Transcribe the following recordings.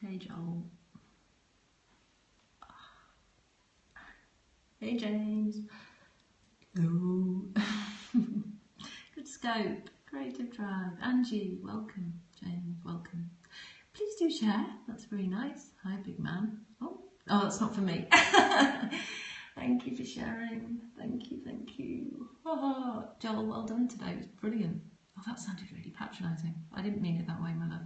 Hey Joel. Hey James. Hello. Good scope. Creative Drive. Angie, welcome. James, welcome. Please do share. That's very nice. Hi, big man. Oh, that's not for me. Thank you for sharing. Thank you, thank you. Oh, Joel, well done today. It was brilliant. Oh, that sounded really patronising. I didn't mean it that way, my love.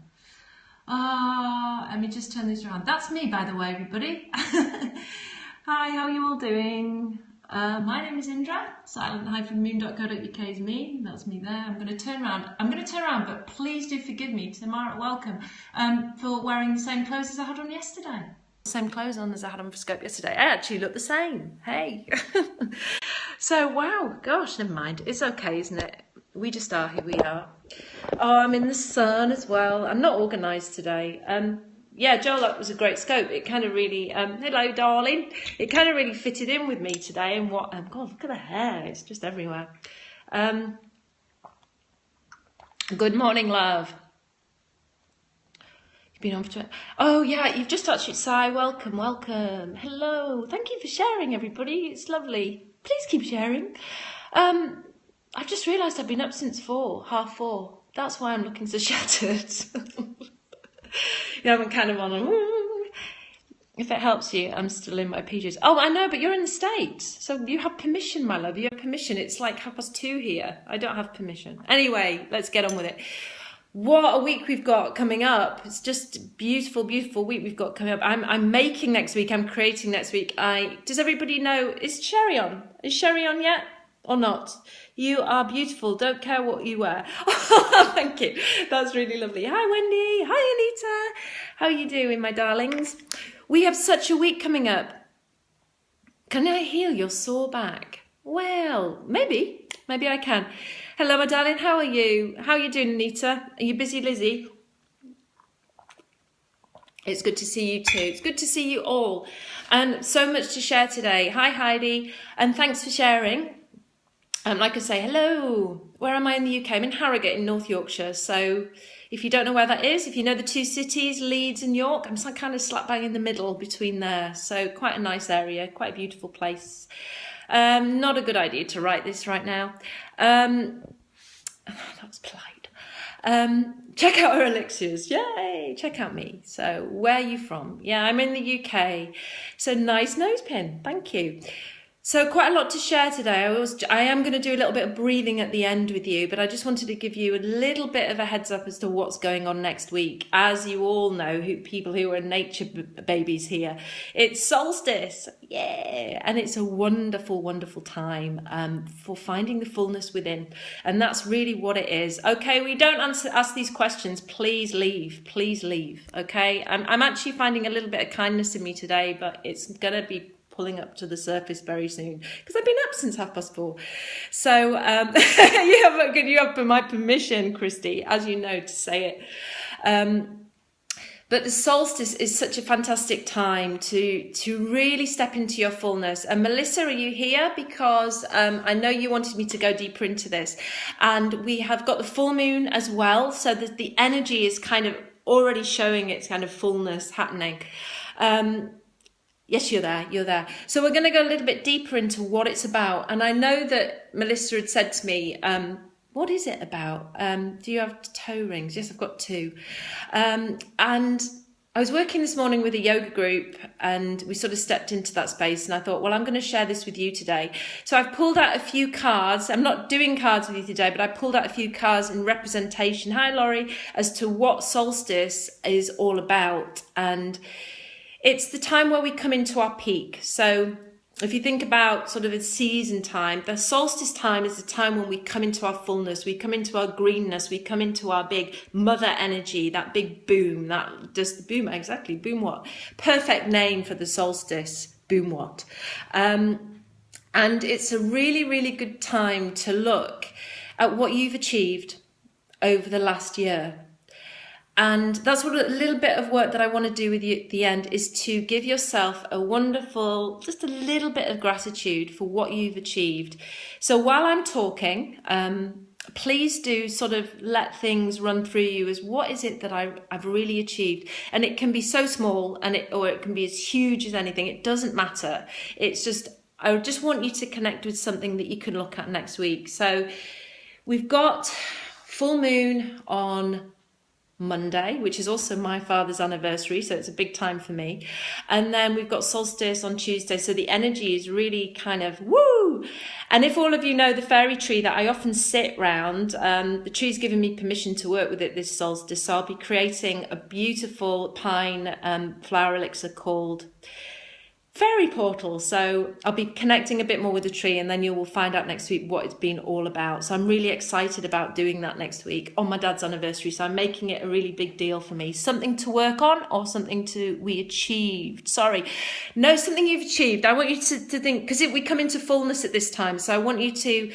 Let me just turn this around. That's me, by the way, everybody. Hi, how are you all doing? My name is Indra. Silent-moon.co.uk is me. That's me there. I'm going to turn around. But please do forgive me tomorrow. Welcome. For wearing the same clothes as I had on yesterday. Same clothes on as I had on Bespoke yesterday. I actually look the same. Hey. So wow, gosh, never mind. It's okay, isn't it? We just are who we are. Oh, I'm in the sun as well. I'm not organised today. Yeah, Joel, that was a great scope. It kind of really, hello, darling. It kind of really fitted in with me today. And what, God, look at the hair. It's just everywhere. Good morning, love. You've been on for 20. Oh, yeah, you've just touched it, Si. Welcome, welcome. Hello. Thank you for sharing, everybody. It's lovely. Please keep sharing. I've just realised I've been up since 4:30. That's why I'm looking so shattered. I'm kind of on if it helps you, I'm still in my PJs. Oh, I know, but you're in the States. So you have permission, my love. You have permission. It's like 2:30 here. I don't have permission. Anyway, let's get on with it. What a week we've got coming up. It's just a beautiful, beautiful week we've got coming up. I'm making next week. I'm creating next week. Does everybody know, is Sherry on? Is Sherry on yet or not? You are beautiful. Don't care what you wear. Thank you. That's really lovely. Hi, Wendy. Hi, Anita. How are you doing, my darlings? We have such a week coming up. Can I heal your sore back? Well, maybe. Maybe I can. Hello, my darling. How are you? How are you doing, Anita? Are you busy, Lizzie? It's good to see you too. It's good to see you all. And so much to share today. Hi, Heidi. And thanks for sharing. Like I say, hello. Where am I in the UK? I'm in Harrogate in North Yorkshire. So if you don't know where that is, if you know the two cities, Leeds and York, I'm kind of slap bang in the middle between there. So quite a nice area, quite a beautiful place. Not a good idea to write this right now. That was polite. Check out our elixirs. Yay! Check out me. So where are you from? Yeah, I'm in the UK. So nice nose pin. Thank you. So quite a lot to share today. I am going to do a little bit of breathing at the end with you, but I just wanted to give you a little bit of a heads up as to what's going on next week. As you all know, people who are nature babies here, it's solstice. Yeah. And it's a wonderful, wonderful time for finding the fullness within. And that's really what it is. Okay, we don't ask these questions. Please leave. Please leave. Okay. I'm actually finding a little bit of kindness in me today, but it's going to be pulling up to the surface very soon because I've been up since 4:30. So you have my permission, Christy, as you know, to say it. But the solstice is such a fantastic time to really step into your fullness. And Melissa, are you here? Because I know you wanted me to go deeper into this. And we have got the full moon as well, so that the energy is kind of already showing its kind of fullness happening. Yes, you're there. So we're going to go a little bit deeper into what it's about. And I know that Melissa had said to me, what is it about? Do you have toe rings? Yes, I've got 2. And I was working this morning with a yoga group and we sort of stepped into that space and I thought, well, I'm going to share this with you today. So I've pulled out a few cards. I'm not doing cards with you today, but I pulled out a few cards in representation. Hi, Laurie, as to what solstice is all about. And it's the time where we come into our peak. So if you think about sort of a season time, the solstice time is the time when we come into our fullness, we come into our greenness, we come into our big mother energy, that big boom, that does the boom, exactly, boom what? Perfect name for the solstice, boom what? And it's a really, really good time to look at what you've achieved over the last year. And that's what a little bit of work that I want to do with you at the end is to give yourself a wonderful, just a little bit of gratitude for what you've achieved. So while I'm talking, please do sort of let things run through you as what is it that I've really achieved. And it can be so small, or it can be as huge as anything. It doesn't matter. It's just, I just want you to connect with something that you can look at next week. So we've got full moon on Monday, which is also my father's anniversary, so it's a big time for me. And then we've got solstice on Tuesday, so the energy is really kind of woo. And if all of you know the fairy tree that I often sit round, the tree's given me permission to work with it this solstice, so I'll be creating a beautiful pine flower elixir called Fairy Portal. So I'll be connecting a bit more with the tree, and then you will find out next week what it's been all about. So I'm really excited about doing that next week on my dad's anniversary. So I'm making it a really big deal for me. Something to work on, or something we achieved. Sorry. No, something you've achieved. I want you to think, because we come into fullness at this time. So I want you to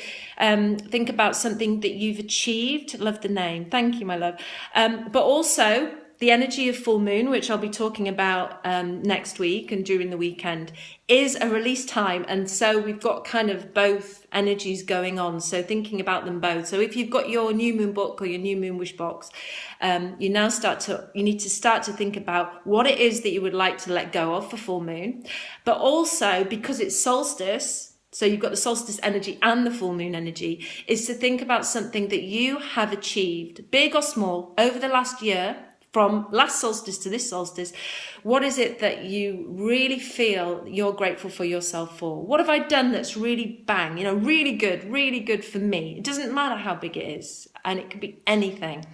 think about something that you've achieved. Love the name. Thank you, my love. But also, the energy of full moon, which I'll be talking about next week and during the weekend, is a release time. And so we've got kind of both energies going on. So thinking about them both. So if you've got your new moon book or your new moon wish box, you need to start to think about what it is that you would like to let go of for full moon. But also, because it's solstice, so you've got the solstice energy and the full moon energy, is to think about something that you have achieved, big or small, over the last year. From last solstice to this solstice, what is it that you really feel you're grateful for yourself for? What have I done that's really bang, really good for me? It doesn't matter how big it is, and it can be anything.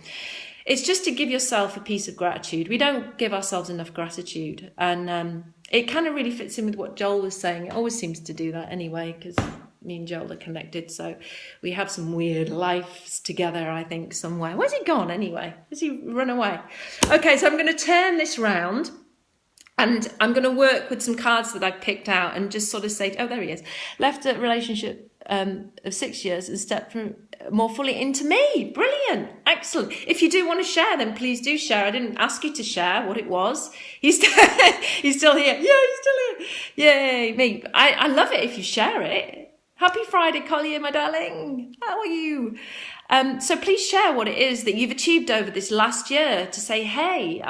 It's just to give yourself a piece of gratitude. We don't give ourselves enough gratitude, and it kind of really fits in with what Joel was saying. It always seems to do that anyway, because me and Joel are connected, so we have some weird lives together, I think, somewhere. Where's he gone anyway? Has he run away? Okay, so I'm going to turn this round, and I'm going to work with some cards that I've picked out and just sort of say, oh, there he is. Left a relationship of 6 years and stepped more fully into me. Brilliant. Excellent. If you do want to share, then please do share. I didn't ask you to share what it was. He's still here. Yeah, he's still here. Yay, me. I love it if you share it. Happy Friday, Collier, my darling. How are you? So please share what it is that you've achieved over this last year to say, hey,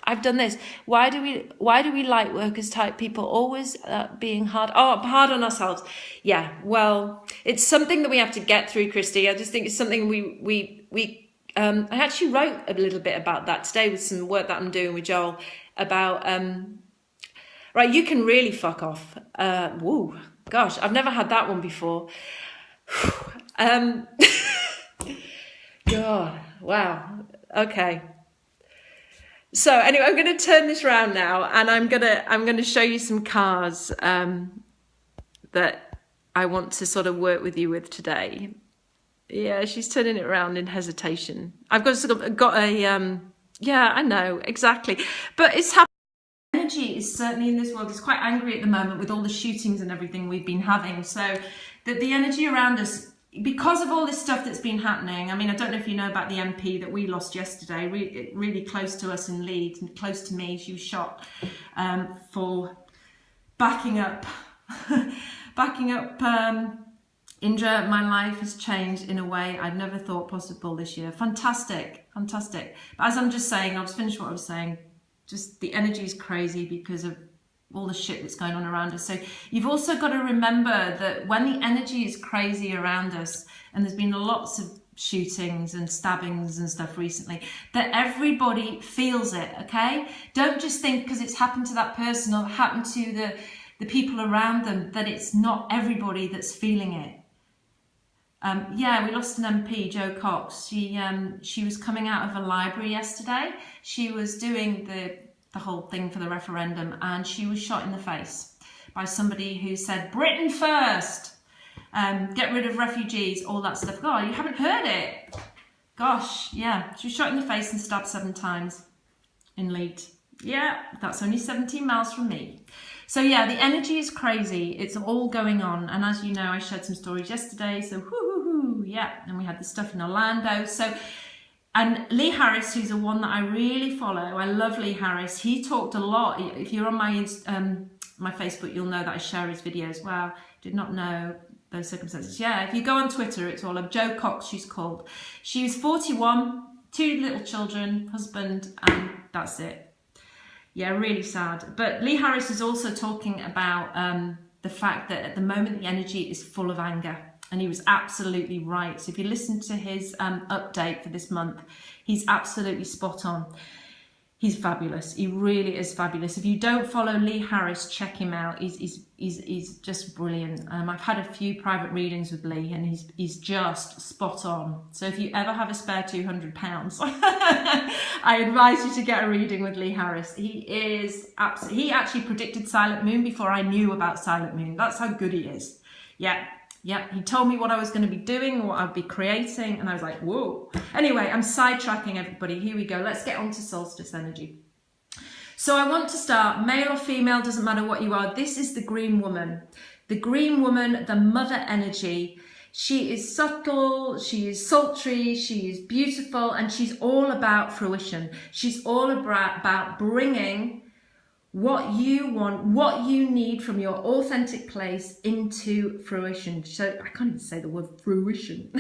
I've done this. Why do we light workers type people always being hard on ourselves? Yeah, well, it's something that we have to get through, Christy. I just think it's something I actually wrote a little bit about that today with some work that I'm doing with Joel about, right, you can really fuck off. Woo. Gosh, I've never had that one before. God, wow. Okay. So anyway, I'm going to turn this round now, and I'm going to show you some cards that I want to sort of work with you with today. Yeah, she's turning it around in hesitation. I've got a yeah, I know exactly, but it's happening. Energy is certainly in this world is quite angry at the moment with all the shootings and everything we've been having. So that the energy around us, because of all this stuff that's been happening. I mean, I don't know if you know about the MP that we lost yesterday, really close to us in Leeds and close to me. She was shot for backing up Indra. My life has changed in a way I'd never thought possible this year. Fantastic. But as I'm just saying, I'll just finish what I was saying. Just the energy is crazy because of all the shit that's going on around us. So you've also got to remember that when the energy is crazy around us, and there's been lots of shootings and stabbings and stuff recently, that everybody feels it, okay? Don't just think because it's happened to that person or happened to the people around them that it's not everybody that's feeling it. Yeah, we lost an MP, Jo Cox. She was coming out of a library yesterday. She was doing the whole thing for the referendum, and she was shot in the face by somebody who said, Britain first, get rid of refugees, all that stuff. God, you haven't heard it. Gosh, yeah. She was shot in the face and stabbed 7 times in Leeds. Yeah, that's only 17 miles from me. So yeah, the energy is crazy. It's all going on. And as you know, I shared some stories yesterday. So yeah. And we had the stuff in Orlando. So, and Lee Harris, who's the one that I really follow. I love Lee Harris. He talked a lot. If you're on my Facebook, you'll know that I share his videos. Wow, did not know those circumstances. Yeah, if you go on Twitter, it's all of Jo Cox, she's called. She's 41, 2 little children, husband, and that's it. Yeah, really sad. But Lee Harris is also talking about the fact that at the moment the energy is full of anger. And he was absolutely right. So if you listen to his update for this month, he's absolutely spot on. He's fabulous. He really is fabulous. If you don't follow Lee Harris, check him out. He's just brilliant. I've had a few private readings with Lee, and he's just spot on. So if you ever have a spare £200, I advise you to get a reading with Lee Harris. He is absolutely. He actually predicted Silent Moon before I knew about Silent Moon. That's how good he is. Yeah. Yeah, he told me what I was going to be doing, what I'd be creating, and I was like, whoa. Anyway, I'm sidetracking everybody. Here we go. Let's get on to solstice energy. So I want to start, male or female, doesn't matter what you are. This is the green woman. The green woman, the mother energy. She is subtle, she is sultry, she is beautiful, and she's all about fruition. She's all about bringing what you want, what you need from your authentic place into fruition. So I can't even say the word fruition.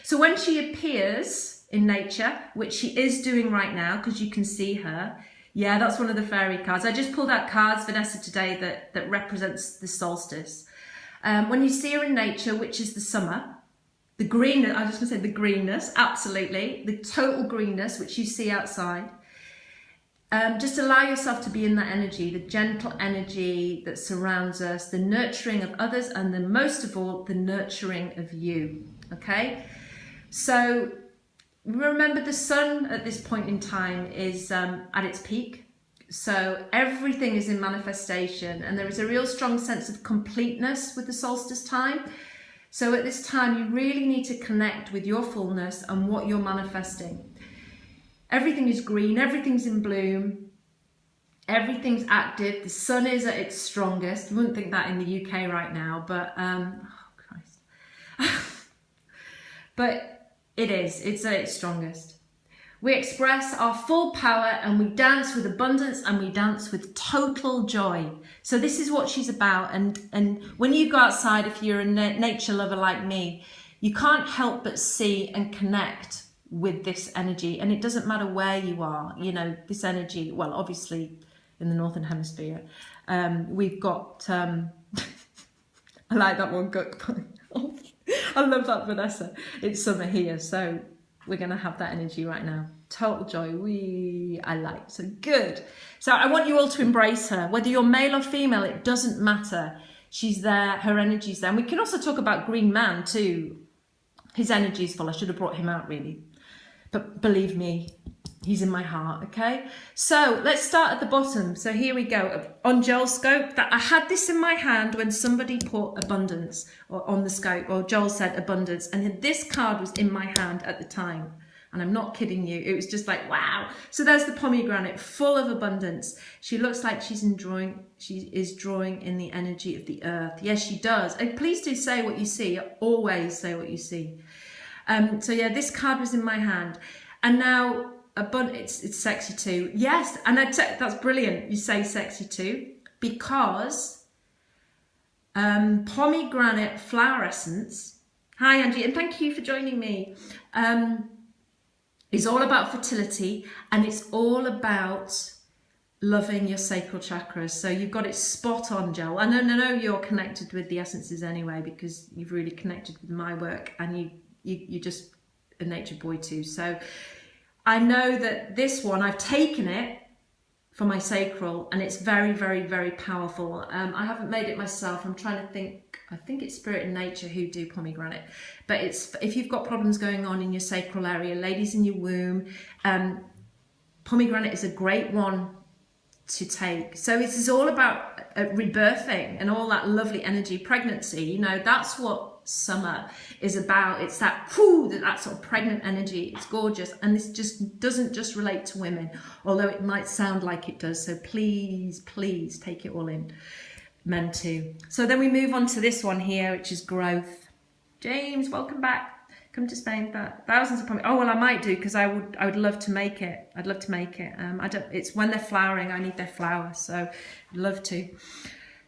So when she appears in nature, which she is doing right now, because you can see her. Yeah, that's one of the fairy cards. I just pulled out cards, Vanessa, today that represents the solstice. When you see her in nature, which is the summer, the green, I was just going to say the greenness, absolutely. The total greenness, which you see outside. Just allow yourself to be in that energy, the gentle energy that surrounds us, the nurturing of others, and then most of all, the nurturing of you, okay? So remember, the sun at this point in time is at its peak. So everything is in manifestation, and there is a real strong sense of completeness with the solstice time. So at this time, you really need to connect with your fullness and what you're manifesting. Everything is green, everything's in bloom, everything's active, the sun is at its strongest. You wouldn't think that in the UK right now, but, oh Christ. But it is, it's at its strongest. We express our full power and we dance with abundance and we dance with total joy. So this is what she's about. And when you go outside, if you're a nature lover like me, you can't help but see and connect with this energy, and it doesn't matter where you are, you know, this energy. Well, obviously in the northern hemisphere, we've got I like that one, gut. I love that, Vanessa. It's summer here, so we're gonna have that energy right now. Total joy. I like, so good. So I want you all to embrace her, whether you're male or female, it doesn't matter. She's there, her energy's there. And we can also talk about Green Man too. His energy's full. I should have brought him out really. But believe me, he's in my heart, okay? So let's start at the bottom. So here we go. On Joel's scope, that I had this in my hand when somebody put abundance or on the scope, or Joel said abundance. And this card was in my hand at the time. And I'm not kidding you. It was just like, wow. So there's the pomegranate, full of abundance. She looks like she is drawing in the energy of the earth. Yes, she does. And please do say what you see. Always say what you see. So yeah, this card was in my hand, and now it's sexy too. Yes, and that's brilliant. You say sexy too, because pomegranate flower essence. Hi Angie, and thank you for joining me. Is all about fertility, and it's all about loving your sacral chakras. So you've got it spot on, Joel. I know you're connected with the essences anyway, because you've really connected with my work, and you're just a nature boy too. So I know that this one, I've taken it for my sacral, and it's very, very, very powerful. I haven't made it myself. I'm trying to think. I think it's Spirit and Nature who do pomegranate. But it's, if you've got problems going on in your sacral area, ladies in your womb, pomegranate is a great one to take. So this is all about rebirthing and all that lovely energy. Pregnancy, you know, that's what summer is about. It's that sort of pregnant energy. It's gorgeous, and this just doesn't just relate to women, although it might sound like it does. So please take it all in, men too. So then we move on to this one here, which is growth. James, welcome back. Come to Spain. But thousands of pomegranates. Oh well, I might do, because I would love to make it. I'd love to make it. It's when they're flowering. I need their flowers, so I'd love to.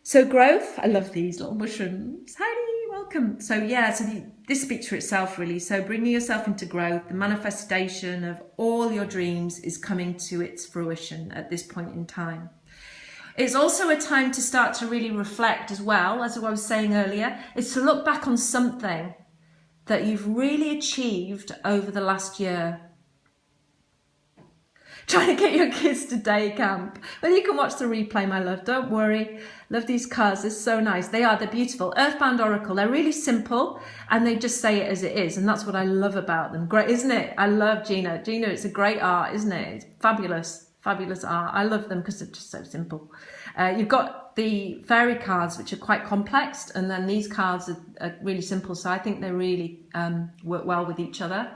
So growth. I love these little mushrooms. Heidi. welcome. So yeah, so this speaks for itself really. So bringing yourself into growth, the manifestation of all your dreams is coming to its fruition at this point in time. It's also a time to start to really reflect as well, as I was saying earlier, is to look back on something that you've really achieved over the last year. Trying to get your kids to day camp. Well, you can watch the replay, my love. Don't worry. Love these cards. They're so nice. They're beautiful. Earthbound Oracle. They're really simple and they just say it as it is. And that's what I love about them. Great, isn't it? I love Gina. Gina, it's a great art, isn't it? It's fabulous. Fabulous art. I love them because they're just so simple. You've got the fairy cards, which are quite complex. And then these cards are really simple. So I think they really work well with each other.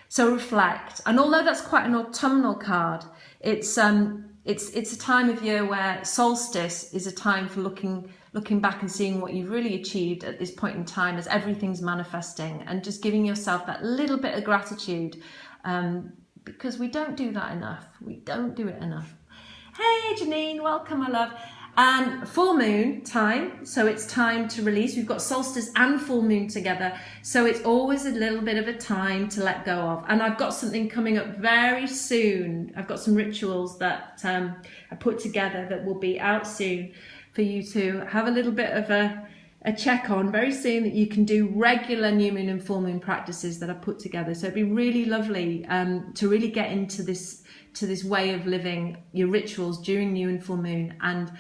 So reflect, and although that's quite an autumnal card, it's a time of year where solstice is a time for looking back and seeing what you've really achieved at this point in time as everything's manifesting, and just giving yourself that little bit of gratitude, because we don't do that enough. We don't do it enough. Hey Janine, welcome my love. And full moon time, so it's time to release. We've got solstice and full moon together, so it's always a little bit of a time to let go of. And I've got something coming up very soon. I've got some rituals that I put together that will be out soon for you to have a little bit of a check on very soon, that you can do regular new moon and full moon practices that I put together. So it'd be really lovely to really get into this way of living your rituals during new and full moon. And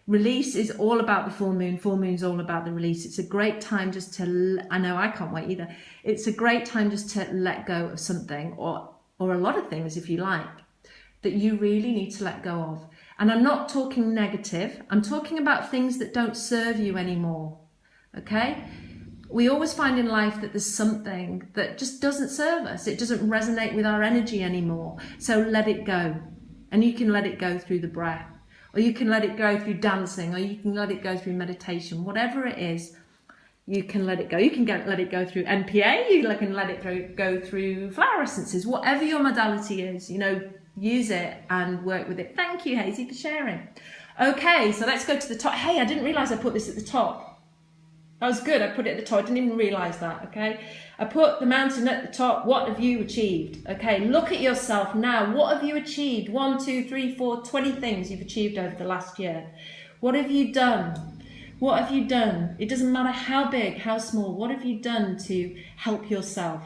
release is all about the full moon. Full moon's all about the release. It's a great time just to, I know I can't wait either. It's a great time just to let go of something, or a lot of things if you like, that you really need to let go of. And I'm not talking negative. I'm talking about things that don't serve you anymore. Okay? We always find in life that there's something that just doesn't serve us. It doesn't resonate with our energy anymore. So let it go. And you can let it go through the breath, or you can let it go through dancing, or you can let it go through meditation. Whatever it is, you can let it go. You can let it go through NPA. You can let it go through flower essences. Whatever your modality is, use it and work with it. Thank you, Hazy, for sharing. Okay, so let's go to the top. Hey, I didn't realize I put this at the top. That was good. I put it at the top. I didn't even realize that. Okay. I put the mountain at the top. What have you achieved? Okay. Look at yourself now. What have you achieved? 1, 2, 3, 4, 20 things you've achieved over the last year. What have you done? What have you done? It doesn't matter how big, how small. What have you done to help yourself?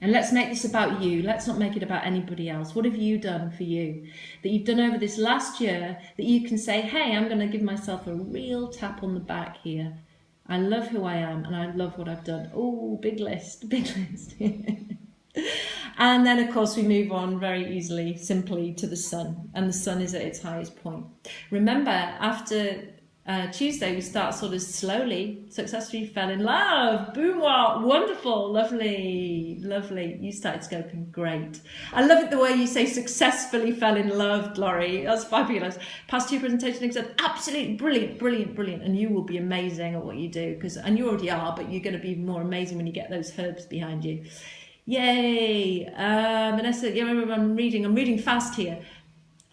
And let's make this about you. Let's not make it about anybody else. What have you done for you that you've done over this last year that you can say, hey, I'm going to give myself a real tap on the back here. I love who I am and I love what I've done. Oh, big list, big list. And then, of course, we move on very easily, simply to the sun. And the sun is at its highest point. Remember, after Tuesday, we start sort of slowly, successfully fell in love. Boom, wow, wonderful, lovely, lovely. You started scoping, great. I love it the way you say successfully fell in love, Laurie. That's fabulous. Past 2 presentations said absolutely brilliant, brilliant, brilliant. And you will be amazing at what you do, and you already are, but you're going to be more amazing when you get those herbs behind you. Yay. Vanessa, yeah, I'm reading fast here.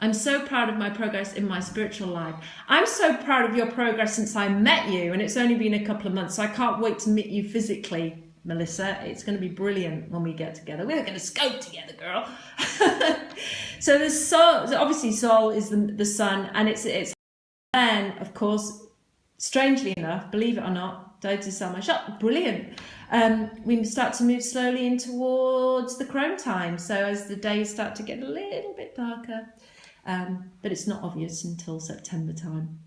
I'm so proud of my progress in my spiritual life. I'm so proud of your progress since I met you, and it's only been a couple of months, so I can't wait to meet you physically, Melissa. It's going to be brilliant when we get together. We're going to scope together, girl. So the soul, so obviously soul is the sun, and it's then, of course, strangely enough, believe it or not, don't to sell my shop, brilliant. We start to move slowly in towards the chrome time. So as the days start to get a little bit darker, but it's not obvious until September time.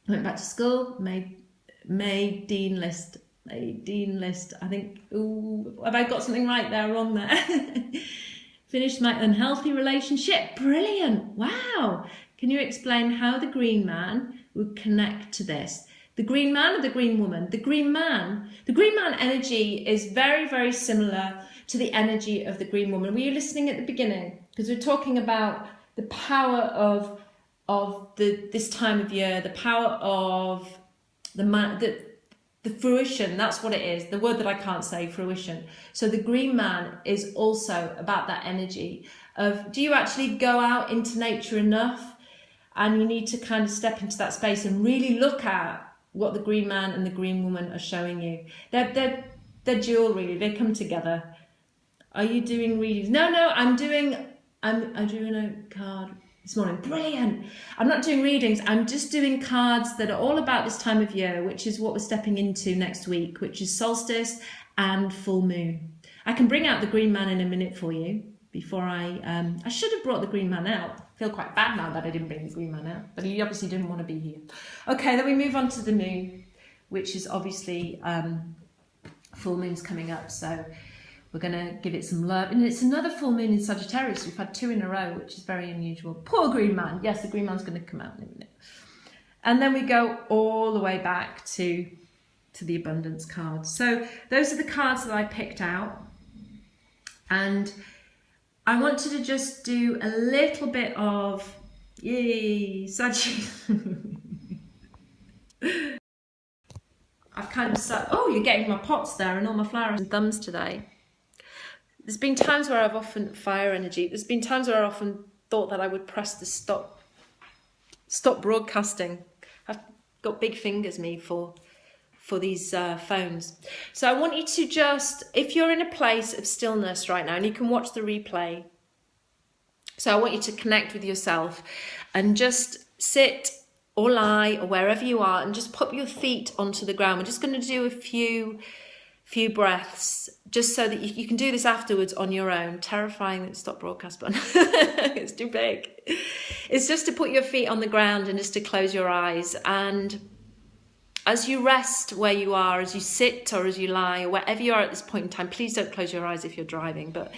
I went back to school, made dean list. I think, ooh, have I got something right there or wrong there? Finished my unhealthy relationship. Brilliant. Wow. Can you explain how the green man would connect to this? The green man or the green woman? The green man energy is very, very similar to the energy of the green woman. Were you listening at the beginning? Because we're talking about the power of this time of year, the power of the fruition. That's what it is. The word that I can't say, fruition. So the green man is also about that energy of, do you actually go out into nature enough? And you need to kind of step into that space and really look at what the Green Man and the Green Woman are showing you. They're dual, really. They come together. Are you doing readings? No, I'm doing a card this morning. Brilliant. I'm not doing readings. I'm just doing cards that are all about this time of year, which is what we're stepping into next week, which is solstice and full moon. I can bring out the Green Man in a minute for you before I should have brought the Green Man out. I feel quite bad now that I didn't bring the Green Man out, but he obviously didn't want to be here. Okay, then we move on to the moon, which is obviously full moon's coming up, so we're going to give it some love. And it's another full moon in Sagittarius. We've had 2 in a row, which is very unusual. Poor Green Man. Yes, the Green Man's going to come out in a minute. And then we go all the way back to the abundance cards. So those are the cards that I picked out. And I wanted to just do a little bit of, yay, Sagittarius. I've kind of oh, you're getting my pots there and all my flowers and thumbs today. There's been times where I've often, fire energy, there's been times where I often thought that I would press the stop broadcasting. I've got big fingers, me, for these phones. So I want you to just, if you're in a place of stillness right now, and you can watch the replay, so I want you to connect with yourself and just sit or lie or wherever you are and just put your feet onto the ground. We're just going to do a few breaths just so that you can do this afterwards on your own. Terrifying that stop broadcast button. It's too big. It's just to put your feet on the ground and just to close your eyes. And as you rest where you are, as you sit or as you lie or wherever you are at this point in time, please don't close your eyes if you're driving, but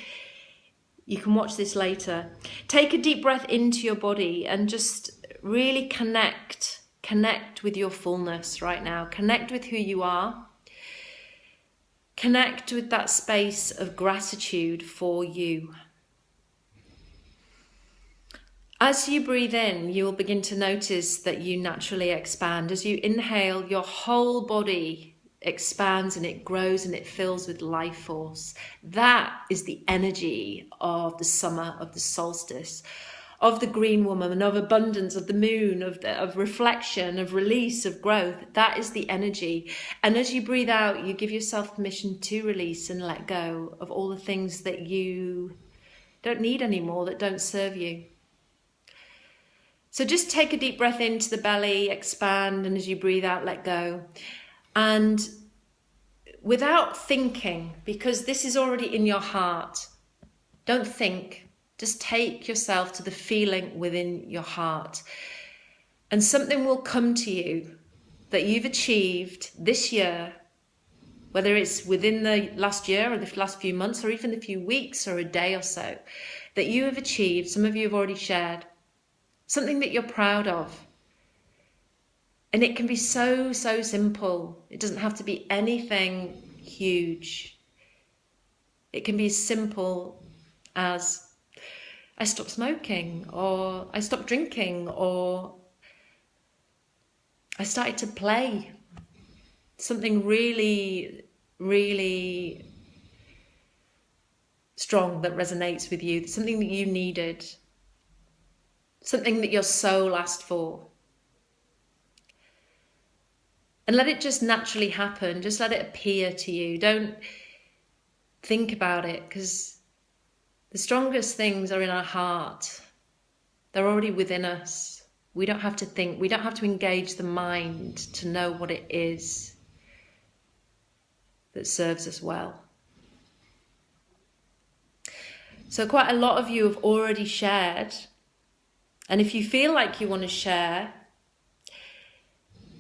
you can watch this later. Take a deep breath into your body and just really connect with your fullness right now. Connect with who you are. Connect with that space of gratitude for you. As you breathe in, you will begin to notice that you naturally expand. As you inhale, your whole body expands and it grows and it fills with life force. That is the energy of the summer, of the solstice, of the Green Woman, of abundance, of the moon, of reflection, of release, of growth. That is the energy. And as you breathe out, you give yourself permission to release and let go of all the things that you don't need anymore, that don't serve you. So just take a deep breath into the belly, expand, and as you breathe out, let go. And without thinking, because this is already in your heart, don't think. Just take yourself to the feeling within your heart. And something will come to you that you've achieved this year, whether it's within the last year or the last few months or even a few weeks or a day or so, that you have achieved. Some of you have already shared. Something that you're proud of. And it can be so simple. It doesn't have to be anything huge. It can be as simple as I stopped smoking, or I stopped drinking, or I started to play. Something really, really strong that resonates with you. Something that you needed. Something that your soul asked for. And let it just naturally happen. Just let it appear to you. Don't think about it, because the strongest things are in our heart. They're already within us. We don't have to think. We don't have to engage the mind to know what it is that serves us well. So quite a lot of you have already shared. And if you feel like you want to share,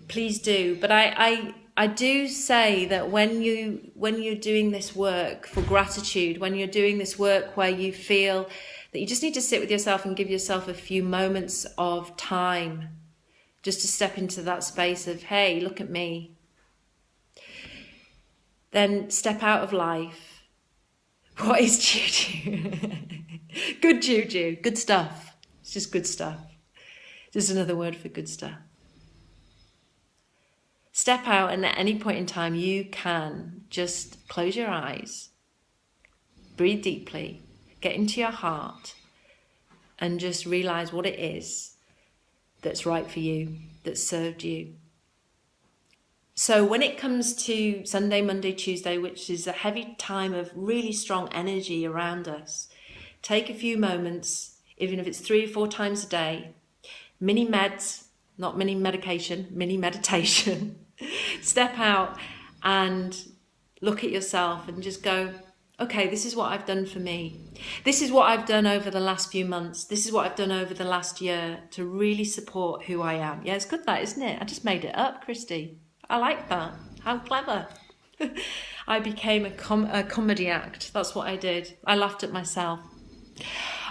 please do. But I do say that when you're doing this work for gratitude, when you're doing this work where you feel that you just need to sit with yourself and give yourself a few moments of time just to step into that space of, hey, look at me. Then step out of life. What is juju? Good juju, good stuff. It's just good stuff. Just another word for good stuff. Step out, and at any point in time, you can just close your eyes, breathe deeply, get into your heart, and just realize what it is that's right for you, that served you. So when it comes to Sunday, Monday, Tuesday, which is a heavy time of really strong energy around us, take a few moments, even if it's 3 or 4 times a day, mini meds, not mini medication, mini meditation. Step out and look at yourself and just go, okay, this is what I've done for me. This is what I've done over the last few months. This is what I've done over the last year to really support who I am. Yeah, it's good that, isn't it? I just made it up, Christy. I like that. How clever. I became a comedy act. That's what I did. I laughed at myself.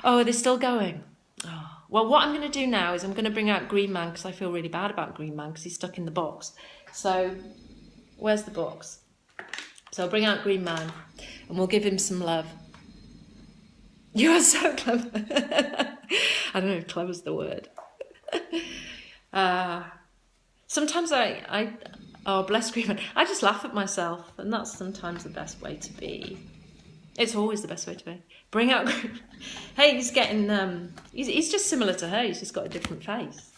Oh, they're still going. Oh. Well, what I'm going to do now is I'm going to bring out Green Man because I feel really bad about Green Man because he's stuck in the box. So, where's the box? So I'll bring out Green Man and we'll give him some love. You are so clever. I don't know if clever's the word. Sometimes oh, bless Green Man. I just laugh at myself, and that's sometimes the best way to be. It's always the best way to be. Bring out Green Man. Hey, he's getting, he's just similar to her. He's just got a different face.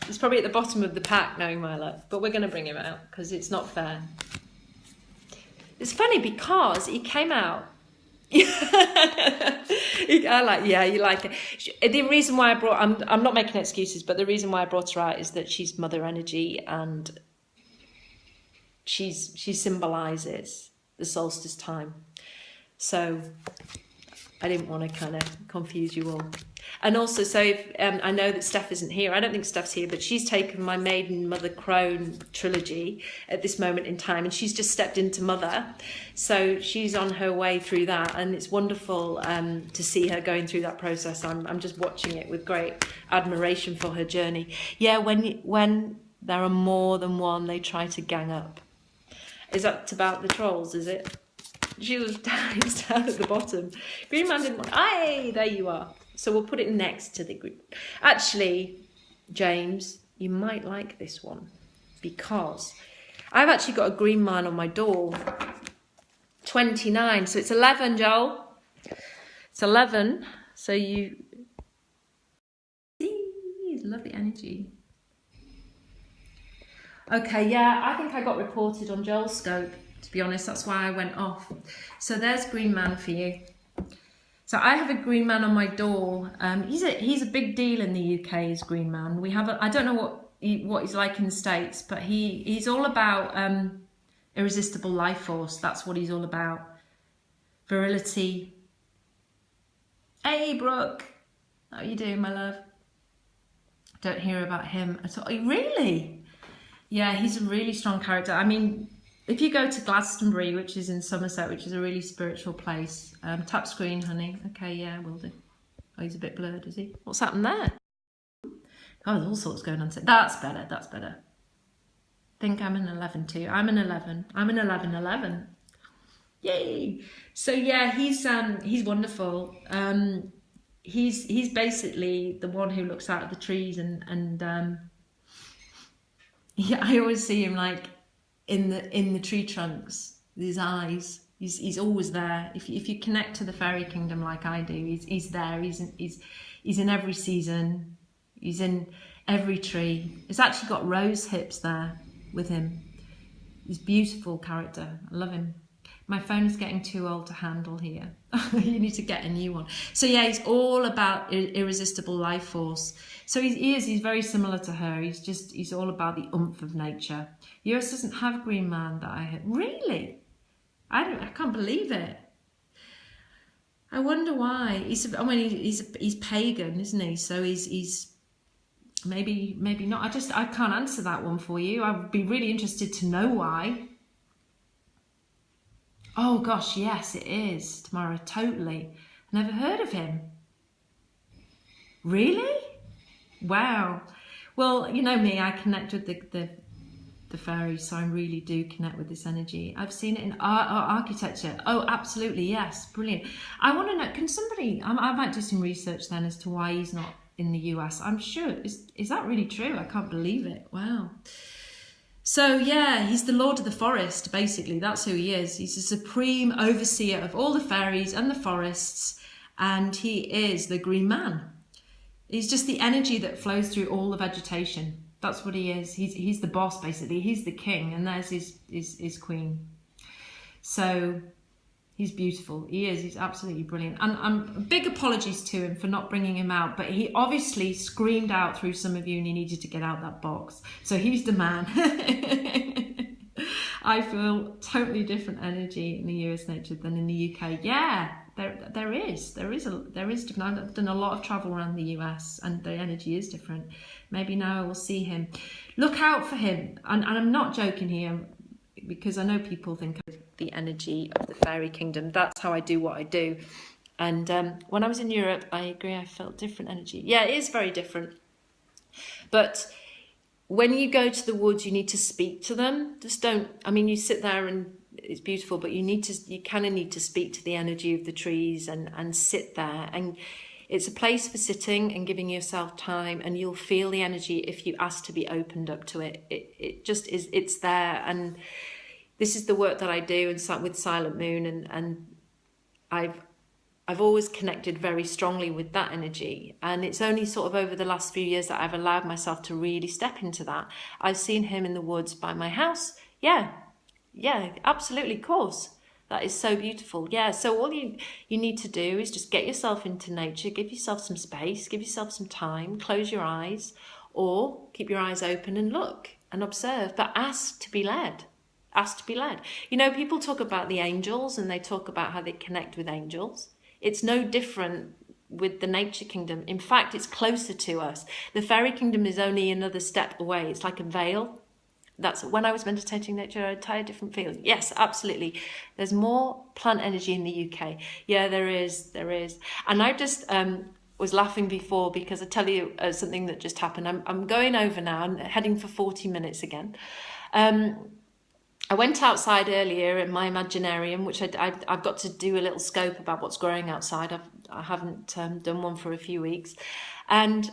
He's probably at the bottom of the pack, knowing my luck, but we're going to bring him out because it's not fair. It's funny because he came out. I like, yeah, you like it. The reason why I brought, I'm not making excuses, but the reason why I brought her out is that she's mother energy and she symbolises the solstice time. So I didn't want to kind of confuse you all. And also, so if, I know that Steph isn't here. I don't think Steph's here, but she's taken my Maiden, Mother, Crone trilogy at this moment in time, and she's just stepped into Mother. So she's on her way through that, and it's wonderful to see her going through that process. I'm just watching it with great admiration for her journey. Yeah, when there are more than one, they try to gang up. Is that about the trolls, is it? She was down, he's down at the bottom. Green Man didn't want... Aye, there you are. So we'll put it next to the green. Actually, James, you might like this one because I've actually got a Green Man on my door. 29. So it's 11, Joel. It's 11. So you... Lovely energy. Okay, yeah, I think I got reported on Joel's scope. To be honest, that's why I went off. So there's Green Man for you. So I have a Green Man on my door. He's a big deal in the UK, is Green Man. We have I don't know what he's like in the States, but he's all about irresistible life force. That's what he's all about. Virility. Hey, Brooke. How are you doing, my love? Don't hear about him at all. Really? Yeah, he's a really strong character. I mean, if you go to Glastonbury, which is in Somerset, which is a really spiritual place, tap screen, honey. Okay, yeah, will do. Oh, he's a bit blurred, is he? What's happened there? Oh, there's all sorts going on. That's better, that's better. I think I'm an 11 too. I'm an 11. I'm an 11. Yay! So yeah, he's wonderful. He's basically the one who looks out of the trees and yeah, I always see him like in the tree trunks, with his eyes. He's always there. If you connect to the fairy kingdom like I do, he's there. He's in every season. He's in every tree. He's actually got rose hips there with him. He's a beautiful character. I love him. My phone is getting too old to handle here. You need to get a new one. So yeah, he's all about irresistible life force. So he's very similar to her. He's all about the oomph of nature. Yours doesn't have Green Man that I had. Really? I can't believe it. I wonder why. He's pagan, isn't he? So he's maybe not. I can't answer that one for you. I would be really interested to know why. Oh gosh, yes, it is, Tamara, totally. Never heard of him. Really? Wow. Well, you know me, I connect with the fairies, so I really do connect with this energy. I've seen it in architecture. Oh, absolutely, yes, brilliant. I want to know, can somebody, I might do some research then as to why he's not in the US. I'm sure, is that really true? I can't believe it, wow. So yeah, he's the Lord of the Forest, basically. That's who he is. He's the supreme overseer of all the fairies and the forests, and he is the Green Man. He's just the energy that flows through all the vegetation. That's what he is. He's the boss, basically. He's the king, and there's his queen. So he's beautiful. He is. He's absolutely brilliant. And big apologies to him for not bringing him out, but he obviously screamed out through some of you and he needed to get out that box. So he's the man. I feel totally different energy in the US nature than in the UK. Yeah, there is different. I've done a lot of travel around the US and the energy is different. Maybe now I will see him. Look out for him. And I'm not joking here, because I know people think of the energy of the fairy kingdom. That's how I do what I do. And when I was in Europe, I agree, I felt different energy. Yeah, it is very different. But when you go to the woods, you need to speak to them. Just don't, I mean, you sit there and it's beautiful, but you kind of need to speak to the energy of the trees and sit there. And it's a place for sitting and giving yourself time, and you'll feel the energy if you ask to be opened up to it. It just is, it's there. And this is the work that I do and with Silent Moon, and I've always connected very strongly with that energy. And it's only sort of over the last few years that I've allowed myself to really step into that. I've seen him in the woods by my house. Yeah, absolutely, of course. That is so beautiful. Yeah, so all you need to do is just get yourself into nature, give yourself some space, give yourself some time, close your eyes, or keep your eyes open and look and observe, but ask to be led. Ask to be led. You know, people talk about the angels and they talk about how they connect with angels. It's no different with the nature kingdom. In fact, it's closer to us. The fairy kingdom is only another step away. It's like a veil. That's when I was meditating nature, I had a different feeling. Yes, absolutely. There's more plant energy in the UK. Yeah, there is. And I just was laughing before because I tell you something that just happened. I'm going over now. I'm heading for 40 minutes again. I went outside earlier in my Imaginarium, which I've got to do a little scope about what's growing outside. I haven't done one for a few weeks. And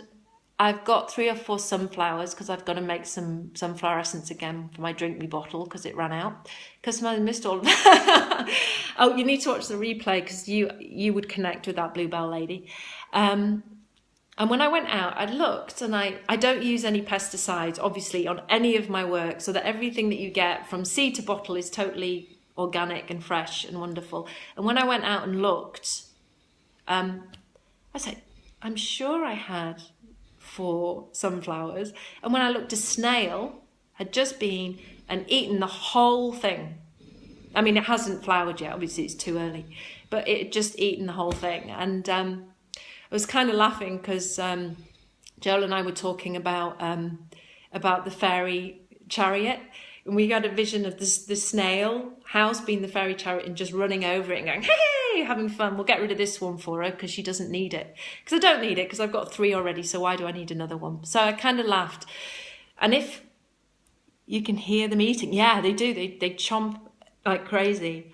I've got 3 or 4 sunflowers because I've got to make some sunflower essence again for my drink me bottle because it ran out. Because I missed all of that. Oh, you need to watch the replay because you would connect with that bluebell lady. And when I went out, I looked, and I don't use any pesticides, obviously, on any of my work, so that everything that you get from seed to bottle is totally organic and fresh and wonderful. And when I went out and looked, I said, I'm sure I had 4 sunflowers. And when I looked, a snail had just been and eaten the whole thing. I mean, it hasn't flowered yet, obviously it's too early, but it had just eaten the whole thing. And I was kind of laughing because Joel and I were talking about the fairy chariot, and we got a vision of this snail house being the fairy chariot and just running over it and going, hey, having fun. We'll get rid of this one for her because she doesn't need it. Because I don't need it because I've got 3 already, so why do I need another one? So I kind of laughed. And if you can hear them eating, yeah, they do. They chomp like crazy.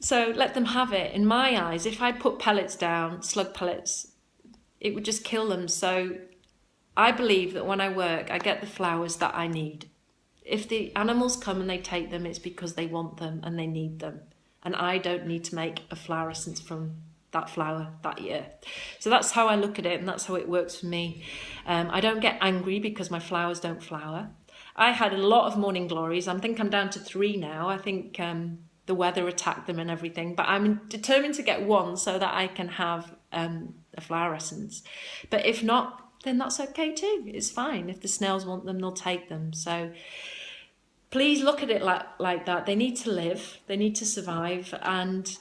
So let them have it. In my eyes, if I put pellets down, slug pellets, it would just kill them. So I believe that when I work, I get the flowers that I need. If the animals come and they take them, it's because they want them and they need them. And I don't need to make a flower essence from that flower that year. So that's how I look at it, and that's how it works for me. I don't get angry because my flowers don't flower. I had a lot of morning glories. I think I'm down to 3 now. I think the weather attacked them and everything, but I'm determined to get 1 so that I can have a flower essence. But if not, then that's okay too. It's fine. If the snails want them, they'll take them. So please look at it like that. They need to live. They need to survive. And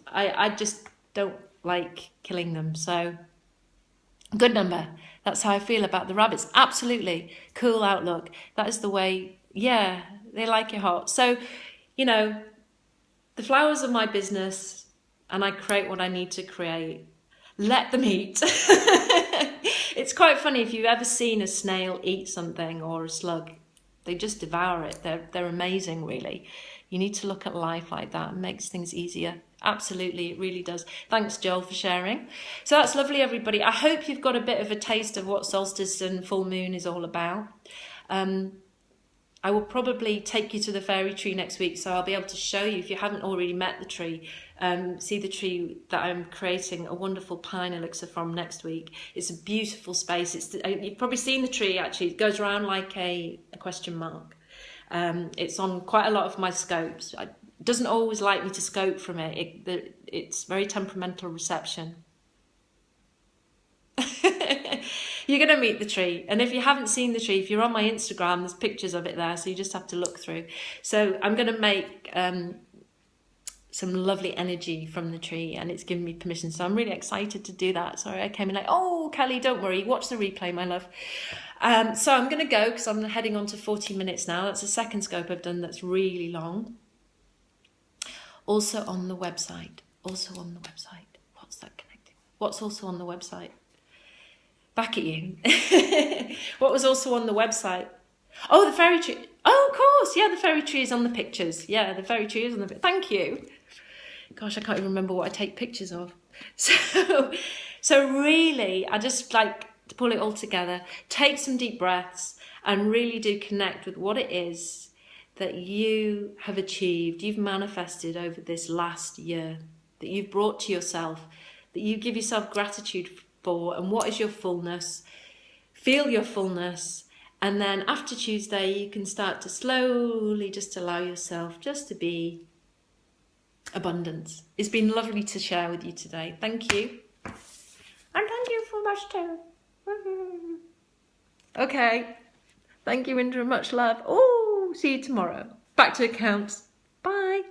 I just don't like killing them. So good number. That's how I feel about the rabbits. Absolutely. Cool outlook. That is the way, yeah, they like it hot. So, you know, the flowers are my business and I create what I need to create. Let them eat. It's quite funny if you've ever seen a snail eat something or a slug. They just devour it. They're amazing, really. You need to look at life like that. It makes things easier. Absolutely, it really does. Thanks, Joel, for sharing. So that's lovely, everybody. I hope you've got a bit of a taste of what solstice and full moon is all about. I will probably take you to the fairy tree next week, so I'll be able to show you, if you haven't already met the tree, see the tree that I'm creating a wonderful pine elixir from next week. It's a beautiful space. You've probably seen the tree, actually. It goes around like a question mark. It's on quite a lot of my scopes. It doesn't always like me to scope from it. It's very temperamental reception. You're going to meet the tree, and if you haven't seen the tree, if you're on my Instagram, there's pictures of it there, so you just have to look through. So I'm going to make some lovely energy from the tree, and it's given me permission, so I'm really excited to do that. Sorry, I came in like, oh, Kelly, don't worry, watch the replay, my love. So I'm going to go, because I'm heading on to 40 minutes now. That's the second scope I've done that's really long. Also on the website. What's that connecting? What's also on the website? Back at you. What was also on the website? Oh, the fairy tree. Oh, of course. Yeah, the fairy tree is on the pictures. Yeah, the fairy tree is on the... Thank you. Gosh, I can't even remember what I take pictures of. So really, I just like to pull it all together, take some deep breaths, and really do connect with what it is that you have achieved, you've manifested over this last year, that you've brought to yourself, that you give yourself gratitude for, and what is your fullness. Feel your fullness, and then after Tuesday you can start to slowly just allow yourself just to be abundance. It's been lovely to share with you today. Thank you, and thank you for much too. Okay, thank you, Indra, much love. Oh, see you tomorrow. Back to accounts. Bye.